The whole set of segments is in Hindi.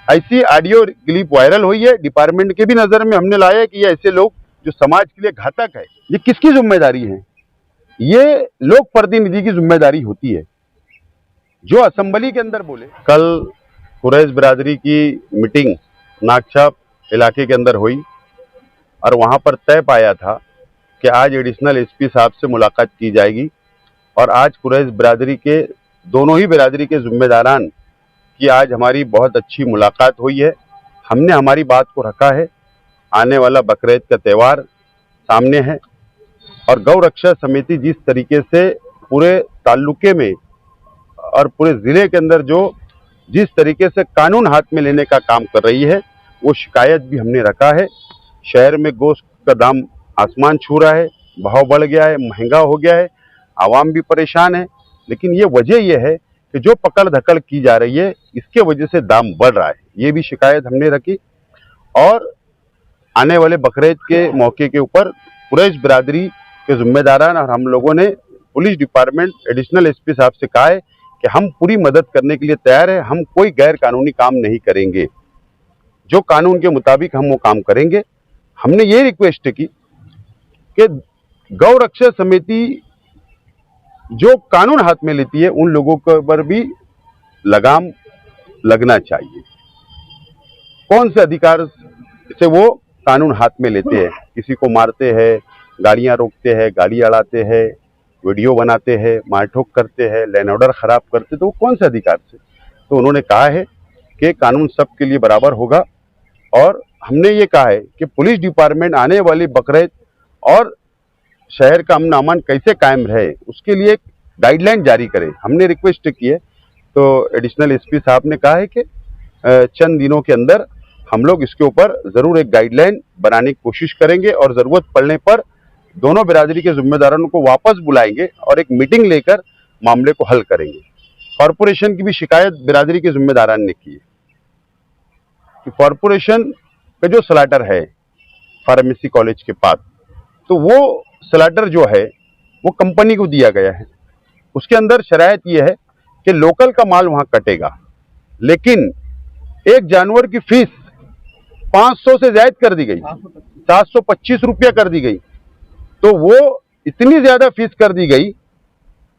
ऐसी ऑडियो क्लिप वायरल हुई है। डिपार्टमेंट के भी नजर में हमने लाया है कि ये ऐसे लोग जो समाज के लिए घातक है, ये किसकी जिम्मेदारी है? ये लोक प्रतिनिधि की जिम्मेदारी होती है जो असेंबली के अंदर बोले। कल कुरैश बिरादरी की मीटिंग नागछाप इलाके के अंदर हुई और वहां पर तय पाया था कि आज एडिशनल एसपी साहब से मुलाकात की जाएगी और आज कुरैश बिरादरी के दोनों ही बिरादरी के जिम्मेदारान की आज हमारी बहुत अच्छी मुलाकात हुई है। हमने हमारी बात को रखा है। आने वाला बकरीद का त्यौहार सामने है और गौ रक्षा समिति जिस तरीके से पूरे ताल्लुके में और पूरे जिले के अंदर जो जिस तरीके से कानून हाथ में लेने का काम कर रही है, वो शिकायत भी हमने रखा है। शहर में गोश्त का दाम आसमान छू रहा है, भाव बढ़ गया है, महंगा हो गया है, आवाम भी परेशान है। लेकिन ये वजह यह है कि जो पकड़ धकड़ की जा रही है, इसके वजह से दाम बढ़ रहा है। ये भी शिकायत हमने रखी और आने वाले बकरीद के मौके के ऊपर कुरैश बिरादरी के जिम्मेदारान और हम लोगों ने पुलिस डिपार्टमेंट एडिशनल एसपी साहब से कहा है कि हम पूरी मदद करने के लिए तैयार है। हम कोई गैर कानूनी काम नहीं करेंगे, जो कानून के मुताबिक हम वो काम करेंगे। हमने ये रिक्वेस्ट की कि गौ रक्षा समिति जो कानून हाथ में लेती है, उन लोगों पर भी लगाम लगना चाहिए। कौन से अधिकार से वो कानून हाथ में लेते हैं? किसी को मारते हैं, गाड़ियां रोकते हैं, गाड़ी अड़ाते हैं, वीडियो बनाते हैं, मारठोक करते हैं, लैंड ऑर्डर खराब करते, तो वो कौन से अधिकार से? तो उन्होंने कहा है कि कानून सबके लिए बराबर होगा और हमने ये कहा है कि पुलिस डिपार्टमेंट आने वाली बकरीद और शहर का अमन अमान कैसे कायम रहे, उसके लिए एक गाइडलाइन जारी करे। हमने रिक्वेस्ट की है तो एडिशनल एसपी साहब ने कहा है कि चंद दिनों के अंदर हम लोग इसके ऊपर जरूर एक गाइडलाइन बनाने की कोशिश करेंगे और जरूरत पड़ने पर दोनों बिरादरी के जिम्मेदारों को वापस बुलाएंगे और एक मीटिंग लेकर मामले को हल करेंगे। कॉरपोरेशन की भी शिकायत बिरादरी के जिम्मेदारान ने की है कि कॉरपोरेशन का जो स्लॉटर है फार्मेसी कॉलेज के पास, तो वो स्लॉटर जो है वो कंपनी को दिया गया है। उसके अंदर शरायत ये है कि लोकल का माल वहां कटेगा, लेकिन एक जानवर की फीस 500 से ज्यादा कर दी गई, 725 रुपया कर दी गई। तो वो इतनी ज्यादा फीस कर दी गई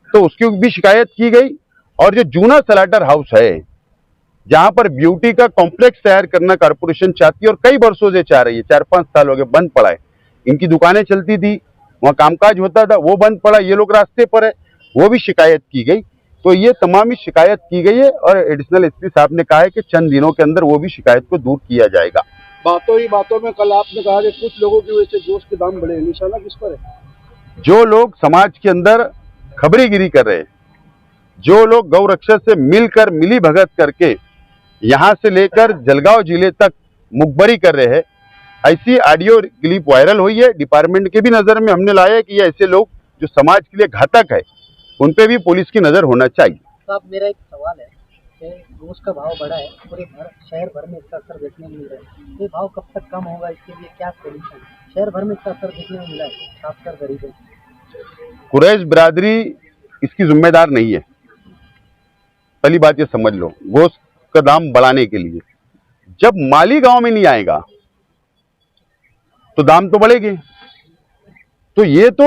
तो उसकी भी शिकायत की गई। और जो जूना स्लॉटर हाउस है जहां पर ब्यूटी का कॉम्प्लेक्स तैयार करना कॉर्पोरेशन चाहती है और कई वर्षों से चाह रही है, 4-5 साल हो गए बंद पड़ा है। इनकी दुकानें चलती थी, वहां कामकाज होता था, वो बंद पड़ा, ये लोग रास्ते पर है, वो भी शिकायत की गई। तो ये तमाम ही शिकायत की गई है और एडिशनल एसपी साहब ने कहा है कि चंद दिनों के अंदर वो भी शिकायत को दूर किया जाएगा। बातों ही बातों में कल आपने कहा कि कुछ लोगों की वजह से गोश्त के दाम बढ़े, निशाना किस पर है? जो लोग समाज के अंदर खबरीगिरी कर रहे हैं, जो लोग गौ रक्षा से मिलकर मिली भगत करके यहां से लेकर जलगांव जिले तक मुखबरी कर रहे हैं, ऐसी ऑडियो क्लिप वायरल हुई है। डिपार्टमेंट के भी नजर में हमने लाया है कि ये ऐसे लोग जो समाज के लिए घातक है, उन पे भी पुलिस की नजर होना चाहिए। साहब, मेरा एक सवाल है कि गोश्त का भाव बढ़ा है, पूरे शहर भर में इसका असर देखने को मिल रहा है। ये भाव कब तक कम होगा, इसके लिए क्या सोल्यूशन? शहर भर में इसका असर देखने को मिला है, खासकर गरीबों। कुरैश बिरादरी इसकी जिम्मेदार नहीं है, पहली बात ये समझ लो। गोश्त का दाम बढ़ाने के लिए जब माली गांव में नहीं आएगा तो दाम तो बढ़ेगी। तो ये तो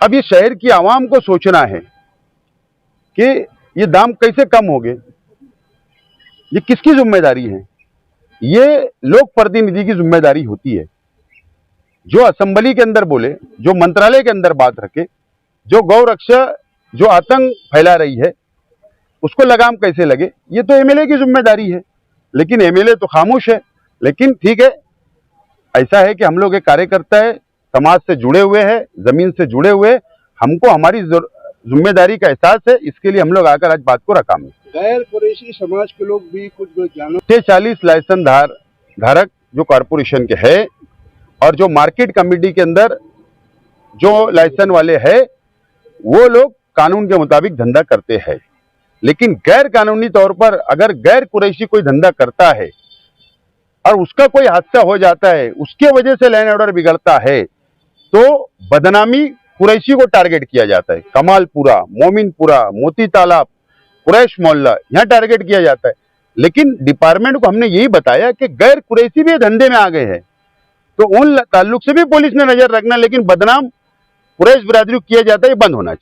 अब ये शहर की आवाम को सोचना है कि ये दाम कैसे कम होंगे, ये किसकी जिम्मेदारी है? ये लोक प्रतिनिधि की जिम्मेदारी होती है जो असेंबली के अंदर बोले, जो मंत्रालय के अंदर बात रखे, जो गौ रक्षा जो आतंक फैला रही है उसको लगाम कैसे लगे, ये तो एमएलए की जिम्मेदारी है। लेकिन एमएलए तो खामोश है। लेकिन ठीक है, ऐसा है कि हम लोग एक कार्यकर्ता है, समाज से जुड़े हुए हैं, जमीन से जुड़े हुए, हमको हमारी जिम्मेदारी का एहसास है, इसके लिए हम लोग आकर आज बात को रखा में। गैर कुरैशी समाज के लोग भी कुछ 40 लाइसेंस धारक जो कॉरपोरेशन के है और जो मार्केट कमेटी के अंदर जो लाइसेंस वाले है, वो लोग कानून के मुताबिक धंधा करते हैं। लेकिन गैर कानूनी तौर पर अगर गैर कुरैशी कोई धंधा करता है और उसका कोई हादसा हो जाता है, उसके वजह से लैंड ऑर्डर बिगड़ता है, तो बदनामी कुरैशी को टारगेट किया जाता है। कमालपुरा, मोमिनपुरा, मोती तालाब, कुरैश मोहल्ला, यहाँ टारगेट किया जाता है। लेकिन डिपार्टमेंट को हमने यही बताया कि गैर कुरैशी भी धंधे में आ गए हैं, तो उन ताल्लुक से भी पुलिस ने नजर रखना, लेकिन बदनाम कुरैश बिरादरी को किया जाता है, ये बंद होना चाहिए।